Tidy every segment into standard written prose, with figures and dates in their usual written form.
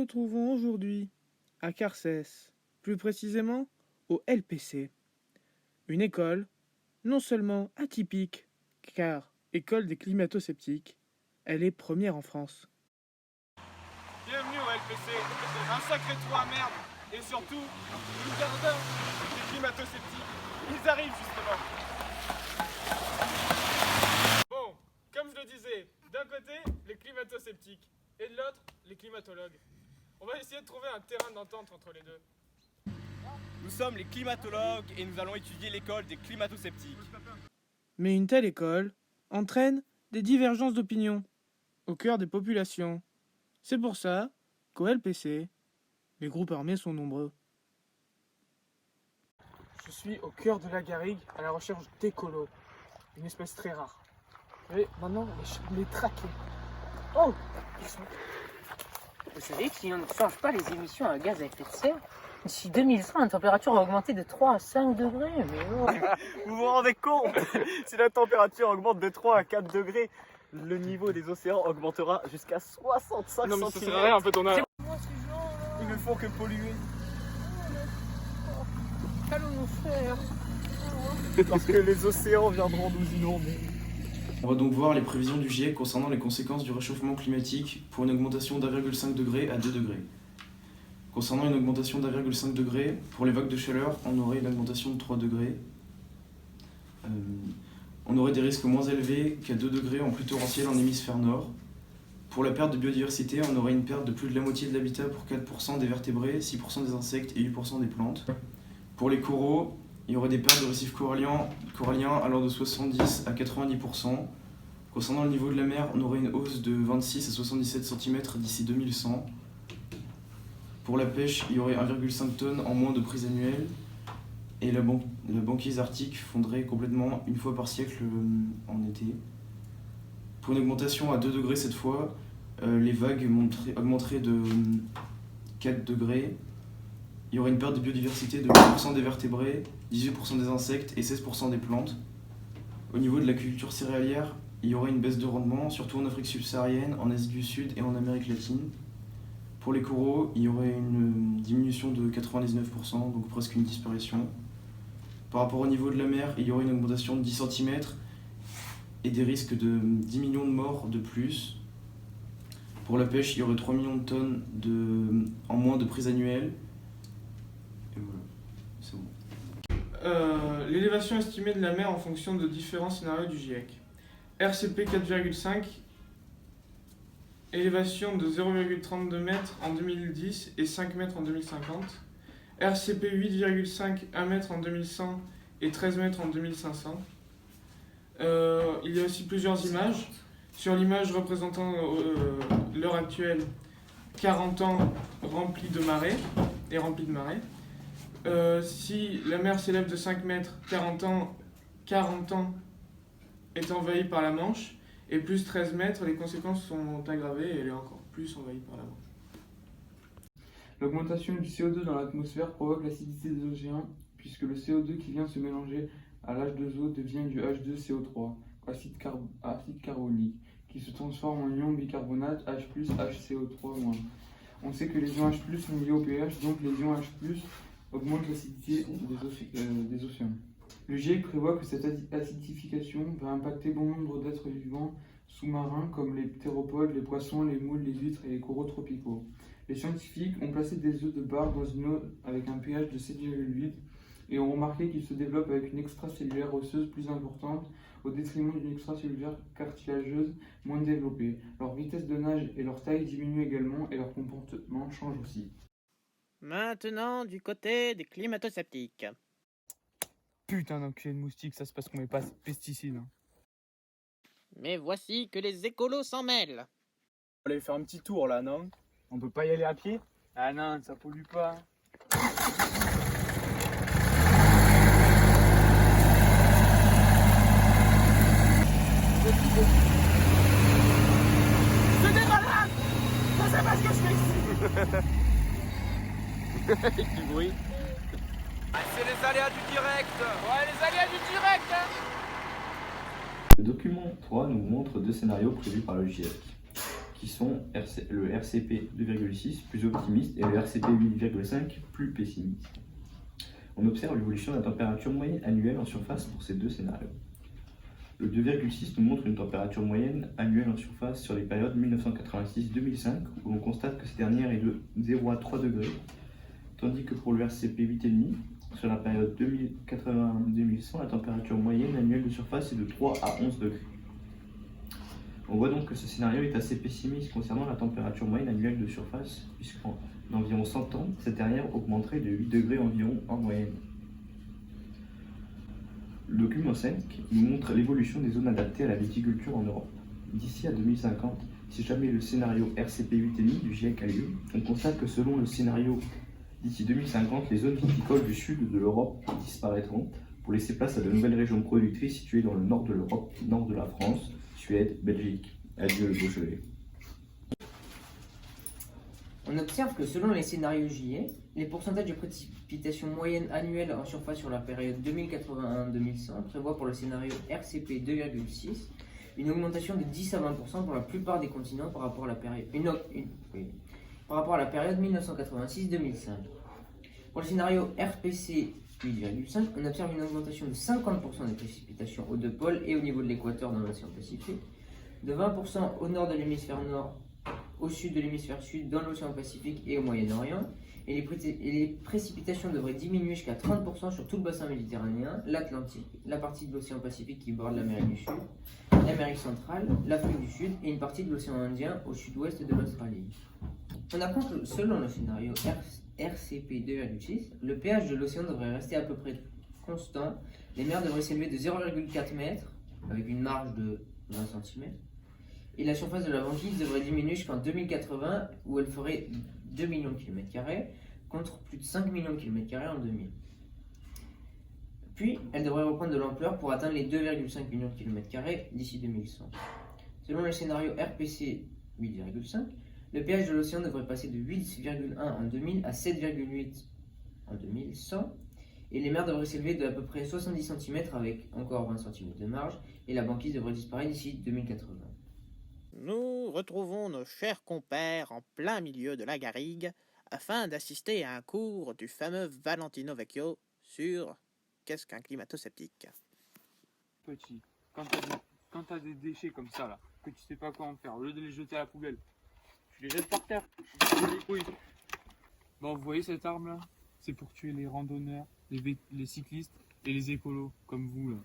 retrouvons aujourd'hui à Carcès, plus précisément au LPC. Une école non seulement atypique, car école des climato-sceptiques, elle est première en France. Bienvenue au LPC, un sacré trou à merde, et surtout, le jardin des climato-sceptiques. Ils arrivent justement. Bon, comme je le disais, d'un côté, les climato-sceptiques, et de l'autre, les climatologues. On va essayer de trouver un terrain d'entente entre les deux. Nous sommes les climatologues et nous allons étudier l'école des climato-sceptiques. Mais une telle école entraîne des divergences d'opinion au cœur des populations. C'est pour ça qu'au LPC, les groupes armés sont nombreux. Je suis au cœur de la garrigue à la recherche d'écolos, une espèce très rare. Je vais maintenant les traquer. Oh, ils sont... Vous savez que si on ne change pas les émissions à gaz à effet de serre, d'ici 2100, la température va augmenter de 3 à 5 degrés. Mais oh. Vous vous rendez compte? Si la température augmente de 3 à 4 degrés, le niveau des océans augmentera jusqu'à 65 Non mais ça cm. sert à rien, en fait on a... Ils ne font que polluer. Qu'allons-nous faire? Parce que les océans viendront nous inonder. On va donc voir les prévisions du GIEC concernant les conséquences du réchauffement climatique pour une augmentation d'1,5 degré à 2 degrés. Concernant une augmentation d'1,5 degré, pour les vagues de chaleur, on aurait une augmentation de 3 degrés. On aurait des risques moins élevés qu'à 2 degrés en pluie torrentielle en hémisphère nord. Pour la perte de biodiversité, on aurait une perte de plus de la moitié de l'habitat pour 4% des vertébrés, 6% des insectes et 8% des plantes. Pour les coraux, il y aurait des pertes de récifs coralliens allant de 70 à 90%. Concernant le niveau de la mer, on aurait une hausse de 26 à 77 cm d'ici 2100. Pour la pêche, il y aurait 1,5 tonnes en moins de prise annuelle. Et la banquise arctique fondrait complètement une fois par siècle en été. Pour une augmentation à 2 degrés cette fois, les vagues augmenteraient de 4 degrés. Il y aurait une perte de biodiversité de 8% des vertébrés, 18% des insectes et 16% des plantes. Au niveau de la culture céréalière, il y aurait une baisse de rendement, surtout en Afrique subsaharienne, en Asie du Sud et en Amérique latine. Pour les coraux, il y aurait une diminution de 99%, donc presque une disparition. Par rapport au niveau de la mer, il y aurait une augmentation de 10 cm et des risques de 10 millions de morts de plus. Pour la pêche, il y aurait 3 millions de tonnes en moins de prise annuelle. Et voilà, c'est bon. L'élévation estimée de la mer en fonction de différents scénarios du GIEC. RCP 4,5, élévation de 0,32 m en 2010 et 5 m en 2050. RCP 8,5, 1 m en 2100 et 13 m en 2500. Il y a aussi plusieurs images. Sur l'image représentant l'heure actuelle, 40 ans remplis de marée. Si la mer s'élève de 5 mètres, 40 ans est envahie par la Manche, et plus 13 mètres, les conséquences sont aggravées et elle est encore plus envahie par la Manche. L'augmentation du CO2 dans l'atmosphère provoque l'acidité des océans, puisque le CO2 qui vient se mélanger à l'H2O devient du H2CO3, acide carbonique, qui se transforme en ion bicarbonate H+, HCO3-. On sait que les ions H+, sont liés au pH, donc les ions H+, augmentent l'acidité des océans. Le GIEC prévoit que cette acidification va impacter bon nombre d'êtres vivants sous-marins comme les ptéropodes, les poissons, les moules, les huîtres et les coraux tropicaux. Les scientifiques ont placé des œufs de bar dans une eau avec un pH de 7,8 et ont remarqué qu'ils se développent avec une extracellulaire osseuse plus importante au détriment d'une extracellulaire cartilageuse moins développée. Leur vitesse de nage et leur taille diminuent également et leur comportement change aussi. Maintenant, du côté des climato-sceptiques. Putain d'enculé de moustique, ça c'est parce qu'on met pas de pesticides. Mais voici que les écolos s'en mêlent. On va aller faire un petit tour là, non? On peut pas y aller à pied? Ah non, ça pollue pas. C'est des malades! Je sais pas ce que je fais ici! Du bruit. Ah, c'est les aléas du direct! Ouais, les aléas du direct! Le document 3 nous montre deux scénarios prévus par le GIEC, qui sont le RCP 2,6 plus optimiste et le RCP 8,5 plus pessimiste. On observe l'évolution de la température moyenne annuelle en surface pour ces deux scénarios. Le 2,6 nous montre une température moyenne annuelle en surface sur les périodes 1986-2005 où l'on constate que cette dernière est de 0 à 3 degrés, tandis que pour le RCP 8,5, sur la période 2080-2100, la température moyenne annuelle de surface est de 3 à 11 degrés. On voit donc que ce scénario est assez pessimiste concernant la température moyenne annuelle de surface, puisqu'en environ 100 ans, cette dernière augmenterait de 8 degrés environ en moyenne. Le document 5 nous montre l'évolution des zones adaptées à la viticulture en Europe. D'ici à 2050, si jamais le scénario RCP 8,5 du GIEC a lieu, on constate que selon le scénario d'ici 2050, les zones viticoles du sud de l'Europe disparaîtront pour laisser place à de nouvelles régions productrices situées dans le nord de l'Europe, nord de la France, Suède, Belgique. Adieu le Beaujolais. On observe que selon les scénarios GIEC, les pourcentages de précipitations moyennes annuelles en surface sur la période 2081-2100 prévoient pour le scénario RCP 2,6 une augmentation de 10 à 20% pour la plupart des continents par rapport à la période, par rapport à la période 1986-2005. Pour le scénario RPC 8,5, on observe une augmentation de 50% des précipitations aux deux pôles et au niveau de l'équateur dans l'océan Pacifique, de 20% au nord de l'hémisphère nord, au sud de l'hémisphère sud, dans l'océan Pacifique et au Moyen-Orient, et les précipitations devraient diminuer jusqu'à 30% sur tout le bassin méditerranéen, l'Atlantique, la partie de l'océan Pacifique qui borde l'Amérique du Sud, l'Amérique centrale, l'Afrique du Sud et une partie de l'océan Indien au sud-ouest de l'Australie. On apprend que selon le scénario RCP 2,6, le pH de l'océan devrait rester à peu près constant, les mers devraient s'élever de 0,4 m avec une marge de 20 cm, et la surface de la banquise devrait diminuer jusqu'en 2080 où elle ferait 2 millions de km² contre plus de 5 millions de km² en 2000. Puis, elle devrait reprendre de l'ampleur pour atteindre les 2,5 millions de km² d'ici 2100. Selon le scénario RPC 8,5, le pH de l'océan devrait passer de 8,1 en 2000 à 7,8 en 2100, et les mers devraient s'élever de à peu près 70 cm avec encore 20 cm de marge, et la banquise devrait disparaître d'ici 2080. Nous retrouvons nos chers compères en plein milieu de la garrigue afin d'assister à un cours du fameux Valentino Vecchio sur qu'est-ce qu'un climato-sceptique. Petit, quand t'as des déchets comme ça là, que tu sais pas quoi en faire, au lieu de les jeter à la poubelle, tu les jettes par terre. Oui. Bon, vous voyez cette arme là, c'est pour tuer les randonneurs, les cyclistes et les écolos comme vous là.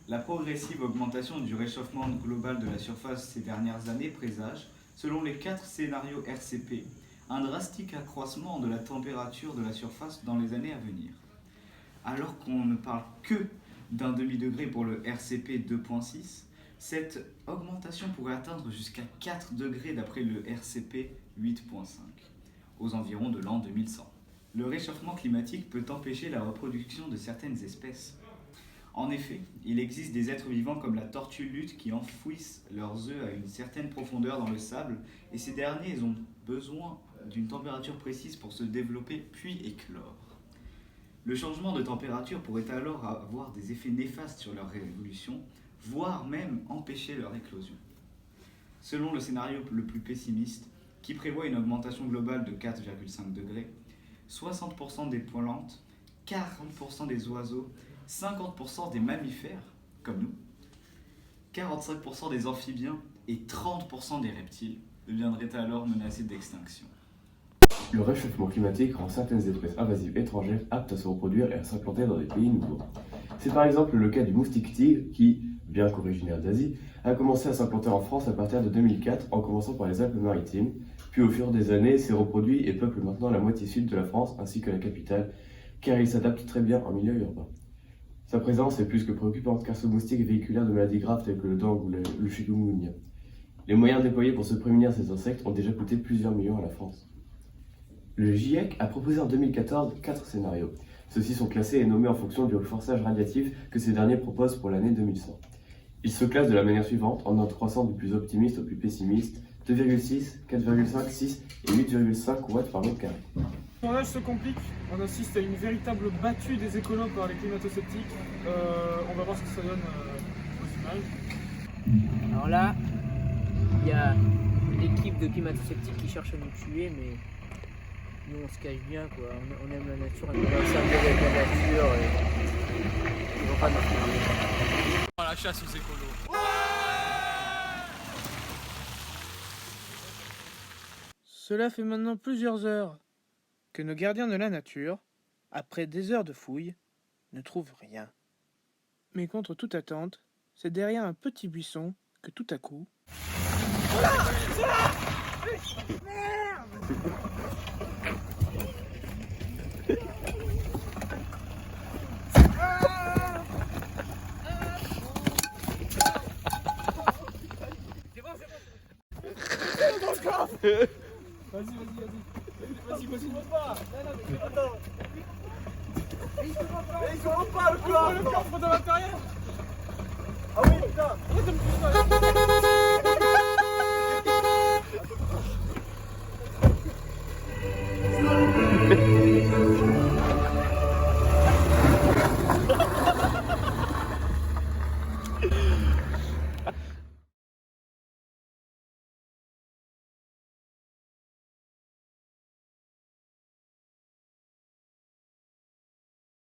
La progressive augmentation du réchauffement global de la surface ces dernières années présage, selon les 4 scénarios RCP, un drastique accroissement de la température de la surface dans les années à venir. Alors qu'on ne parle que d'un demi-degré pour le RCP 2.6, cette augmentation pourrait atteindre jusqu'à 4 degrés d'après le RCP 8.5, aux environs de l'an 2100. Le réchauffement climatique peut empêcher la reproduction de certaines espèces. En effet, il existe des êtres vivants comme la tortue luth qui enfouissent leurs œufs à une certaine profondeur dans le sable, et ces derniers ont besoin d'une température précise pour se développer puis éclore. Le changement de température pourrait alors avoir des effets néfastes sur leur évolution, voire même empêcher leur éclosion. Selon le scénario le plus pessimiste, qui prévoit une augmentation globale de 4,5 degrés, 60% des plantes, 40% des oiseaux, 50% des mammifères, comme nous, 45% des amphibiens et 30% des reptiles deviendraient alors menacés d'extinction. Le réchauffement climatique rend certaines espèces invasives étrangères aptes à se reproduire et à s'implanter dans des pays nouveaux. C'est par exemple le cas du moustique tigre qui, bien qu'originaire d'Asie, a commencé à s'implanter en France à partir de 2004 en commençant par les Alpes-Maritimes, puis au fur des années s'est reproduit et peuple maintenant la moitié sud de la France ainsi que la capitale, car il s'adapte très bien en milieu urbain. Sa présence est plus que préoccupante car ce moustique est véhiculaire de maladies graves telles que le dengue ou le chikungunya. Les moyens déployés pour se prémunir ces insectes ont déjà coûté plusieurs millions à la France. Le GIEC a proposé en 2014 4 scénarios. Ceux-ci sont classés et nommés en fonction du forçage radiatif que ces derniers proposent pour l'année 2100. Ils se classent de la manière suivante, en ordre croissant du plus optimiste au plus pessimiste, 2,6, 4,5, 6 et 8,5 watts par mètre carré. Le tournage se complique, on assiste à une véritable battue des écolos par les climato-sceptiques. On va voir ce que ça donne aux images. Alors là, il y a une équipe de climato-sceptiques qui cherche à nous tuer, mais nous on se cache bien quoi. On aime la nature, on va s'amuser avec la nature et ils vont pas nous faire. Oh, la chasse aux écolos. Cela fait maintenant plusieurs heures que nos gardiens de la nature, après des heures de fouilles, ne trouvent rien. Mais contre toute attente, c'est derrière un petit buisson que tout à coup...